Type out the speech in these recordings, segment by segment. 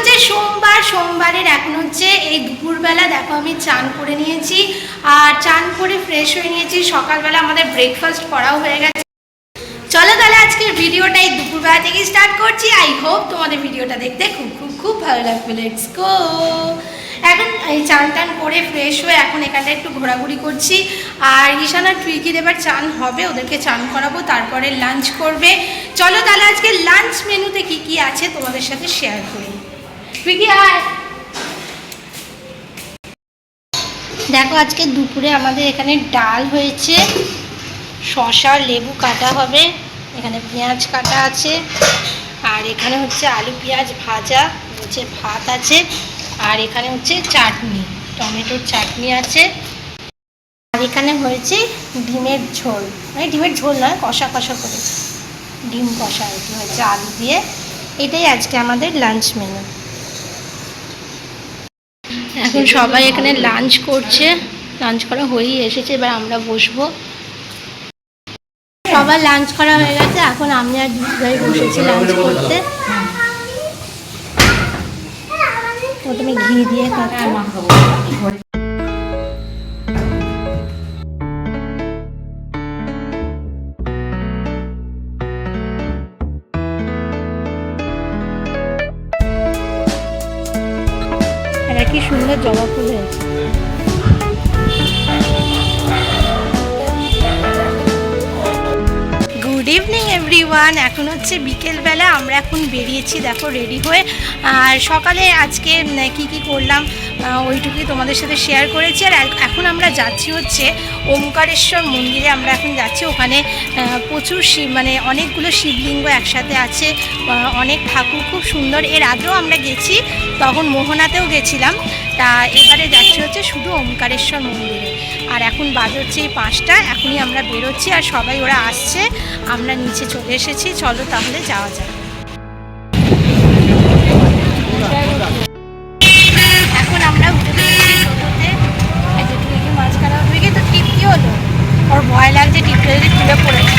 হচ্ছে সোমবারের এখন হচ্ছে এই দুপুরবেলা দেখো আমি চান করে নিয়েছি আর চান করে ফ্রেশ হয়ে নিয়েছি। সকালবেলা আমাদের ব্রেকফাস্ট করাও হয়ে গেছে। চলো তাহলে আজকের ভিডিওটা এই দুপুরবেলা থেকে স্টার্ট করছি। আই হোপ তোমাদের ভিডিওটা দেখতে খুব খুব খুব ভালো লাগবে। Let's go. এখন এই চান টান করে ফ্রেশ হয়ে এখন এখানটা একটু ঘোরাঘুরি করছি। আর ঈশান আর টুইকির এবার চান হবে, ওদেরকে চান করাবো, তারপরে লাঞ্চ করবে। চলো তাহলে আজকে লাঞ্চ মেনুতে কি কি আছে তোমাদের সাথে শেয়ার করি। টুইকি আয়। দেখো আজকে দুপুরে আমাদের এখানে ডাল হয়েছে, শসা লেবু কাটা হবে, এখানে পেঁয়াজ কাটা আছে, আর এখানে হচ্ছে আলু পেঁয়াজ ভাজা হচ্ছে, ভাত আছে, আর এখানে হচ্ছে চাটনি, টমেটোর চাটনি আছে, আর এখানে হয়েছে ডিমের ঝোল, মানে ডিমের ঝোল নয়, কষা কষা করে ডিম কষা আর কি হয়েছে আলু দিয়ে। এটাই আজকে আমাদের লাঞ্চ মেনু। এখন সবাই এখানে লাঞ্চ করছে, লাঞ্চ করা হয়েই এসেছে, এবার আমরা বসবো। সবার লাঞ্চ করা হয়ে গেছে, এখন আমি আর দিদিভাই বসেছি লাঞ্চ করতে। প্রথমে ঘি দিয়ে মাখাবো। এটা কি সুন্দর জবা ফুল হয়েছে। Good evening everyone. এখন হচ্ছে বিকেলবেলা, আমরা এখন বেরিয়েছি দেখো রেডি হয়ে। আর সকালে আজকে কি কি করলাম ওইটুকুই তোমাদের সাথে শেয়ার করেছি। আর এখন আমরা যাচ্ছি হচ্ছে ওমকারেশ্বর মন্দিরে, আমরা এখন যাচ্ছি। ওখানে প্রচুর মানে অনেকগুলো শিবলিঙ্গ একসাথে আছে, অনেক ঠাকুর, খুব সুন্দর। এর আগেও আমরা গেছি, তখন মোহনাতেও গেছিলাম। তা এবারে যাচ্ছি হচ্ছে শুধু ওমকারেশ্বর মন্দিরে। আর এখন বাজে হচ্ছে এই 5টা, এখনই আমরা বেরোচ্ছি। আর সবাই ওরা আসছে, আমরা নিচে চলে এসেছি। চলো তাহলে যাওয়া যাক। এখন আমরা উঠে পড়েছি টোটোতে। মাঝখানে উঠে গিয়ে তো টিপ কি হলো, ওর ভয় লাগছে টিপটা যদি খুলে পড়েছে।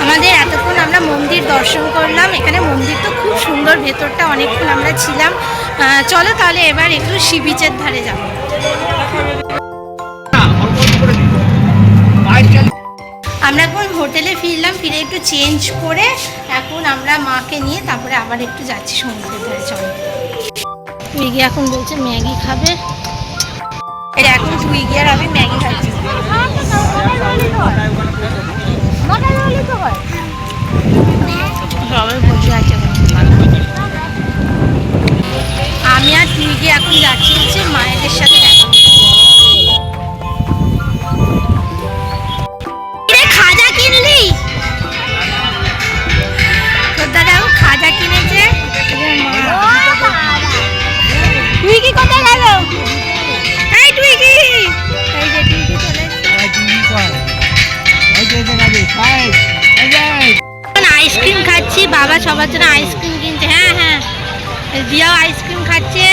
আমাদের এতক্ষণ আমরা মন্দির দর্শন করলাম, এখানে মন্দির তো খুব সুন্দর, ভেতরটা অনেকক্ষণ আমরা ছিলাম। চলো তাহলে এবার একটু সি বিচের ধারে যাবো। আমরা এখন হোটেলে ফিরলাম, ফিরে একটু চেঞ্জ করে এখন আমরা মাকে নিয়ে তারপরে আবার একটু যাচ্ছি সমুদ্রের ধারে। চলো, টুইগি এখন বলছে ম্যাগি খাবে। এটা এখন টুইগি আর আমি ম্যাগি খাচ্ছি। সবাই বসে আছে। আমি আর টুইগি এখন যাচ্ছি হচ্ছে মায়েদের সাথে দেখা। খাজা কিনলি? তোর দাদা খাজা কিনেছে। টুইগি কোথায় গেল? এই টুইগি, এই যে টুইগি চলে আইসক্রিম খাচ্ছি, বাবা সবার জন্য আইসক্রিম কিনছে। হ্যাঁ হ্যাঁ, দিয়াও আইসক্রিম খাচ্ছে,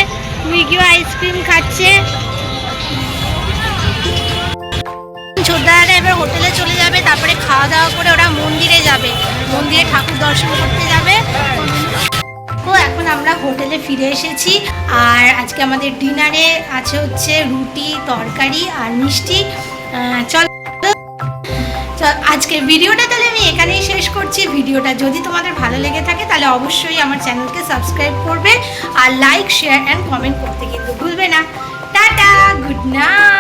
টুইগিও আইসক্রিম খাচ্ছে। ছোটদারা এবার হোটেলে চলে যাবে, তারপরে খাওয়া দাওয়া করে ওরা মন্দিরে যাবে, মন্দিরে ঠাকুর দর্শন করতে যাবে। তো এখন আমরা হোটেলে ফিরে এসেছি, আর আজকে আমাদের ডিনারে আছে হচ্ছে রুটি, তরকারি আর মিষ্টি। চল আজকের ভিডিওটা তাহলে আমি এখানেই শেষ করছি। ভিডিওটা যদি তোমাদের ভালো লেগে থাকে তাহলে অবশ্যই আমার চ্যানেলকে সাবস্ক্রাইব করবে, আর লাইক, শেয়ার অ্যান্ড কমেন্ট করতে কিন্তু ভুলবে না। Tata, good night.